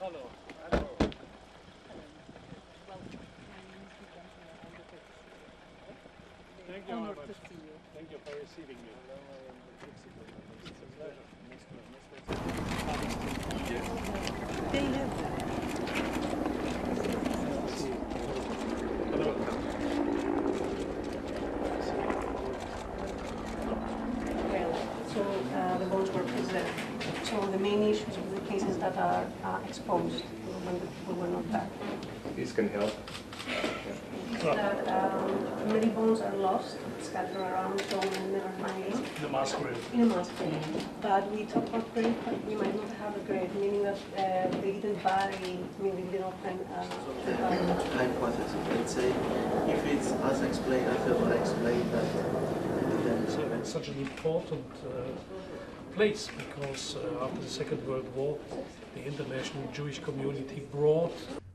Hello. Thank you very much. Thank you for receiving me. It's a pleasure. They have that. So the votes were preserved. So the main issues with the cases that are exposed when the people were not there. This can help. Is that many bones are lost, scattered around, so and never found In a mass grave. in a mass grave. But we talk about grave, but we might not have a grave, meaning that they didn't bury, meaning they didn't open. Hypothesis. Let's say if it's as explained, I feel explained that. So it's such an important place because after the Second World War, the international Jewish community brought.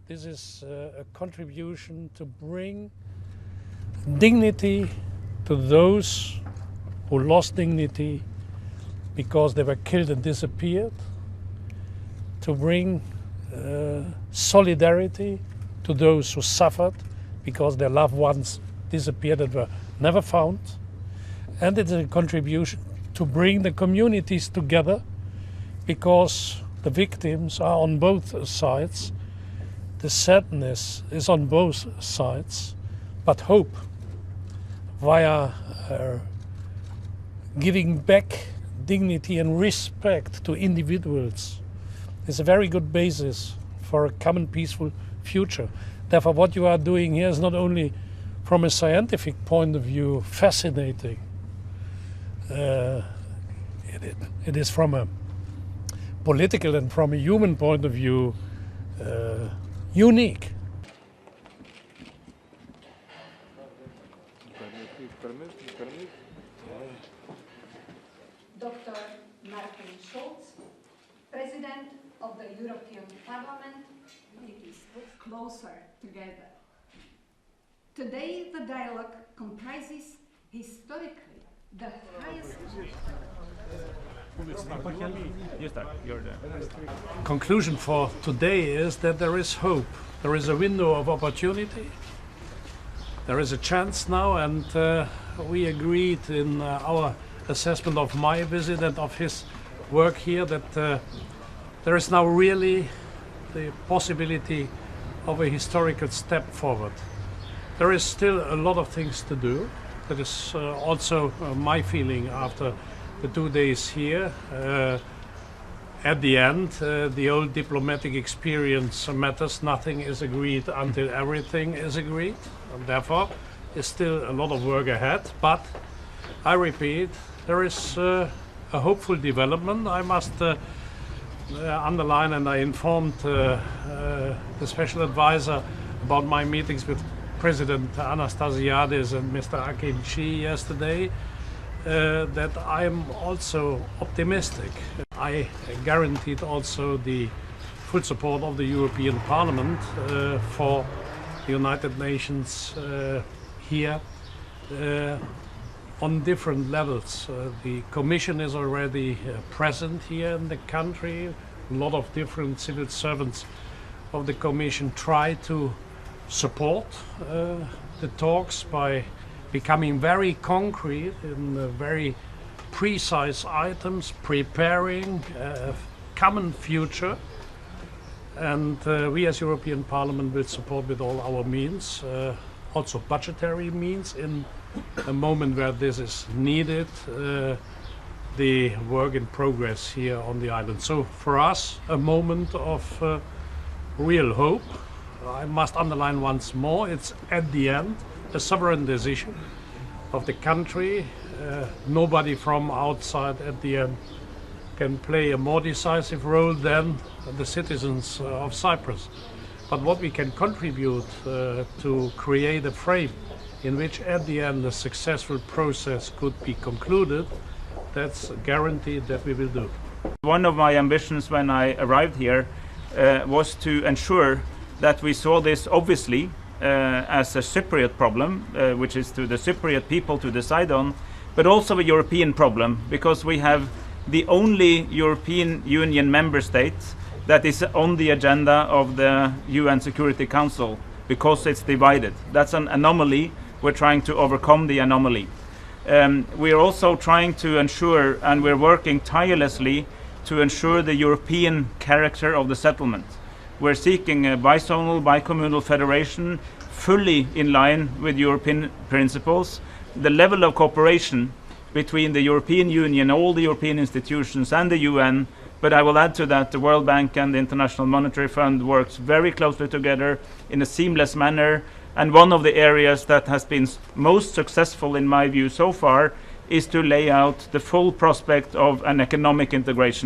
This is a contribution to bring dignity to those who lost dignity because they were killed and disappeared, to bring solidarity to those who suffered because their loved ones disappeared and were never found. And it is a contribution to bring the communities together because the victims are on both sides. The sadness is on both sides, but hope via giving back dignity and respect to individuals is a very good basis for a common peaceful future. Therefore, what you are doing here is not only from a scientific point of view fascinating, it is from a political and from a human point of view unique. Dr. Martin Schulz, President of the European Parliament, is closer together. Today, the dialogue comprises historically the highest. Conclusion for today is that there is hope. There is a window of opportunity. There is a chance now, and we agreed in our assessment of my visit and of his work here that there is now really the possibility of a historical step forward. There is still a lot of things to do. That is also my feeling after the 2 days here. At the end, the old diplomatic experience matters. Nothing is agreed until everything is agreed. And therefore, there's still a lot of work ahead. But I repeat, there is a hopeful development. I must underline, and I informed the special advisor about my meetings with President Anastasiades and Mr. Akinci yesterday, that I am also optimistic. I guaranteed also the full support of the European Parliament for the United Nations here on different levels. The Commission is already present here in the country. A lot of different civil servants of the Commission try to support the talks by becoming very concrete in very precise items, preparing a common future. And we as European Parliament will support with all our means, also budgetary means in a moment where this is needed, the work in progress here on the island. So for us, a moment of real hope. I must underline once more, it's at the end a sovereign decision of the country. Nobody from outside at the end can play a more decisive role than the citizens of Cyprus. But what we can contribute to create a frame in which at the end a successful process could be concluded, that's guaranteed that we will do. One of my ambitions when I arrived here was to ensure that we saw this obviously as a Cypriot problem, which is to the Cypriot people to decide on, but also a European problem, because we have the only European Union member state that is on the agenda of the UN Security Council because it's divided. That's an anomaly. We're trying to overcome the anomaly. We are also trying to ensure, and we're working tirelessly to ensure the European character of the settlement. We're seeking a bizonal, bicommunal federation fully in line with European principles. The level of cooperation between the European Union, all the European institutions and the UN, but I will add to that the World Bank and the International Monetary Fund works very closely together in a seamless manner. And one of the areas that has been most successful in my view so far is to lay out the full prospect of an economic integration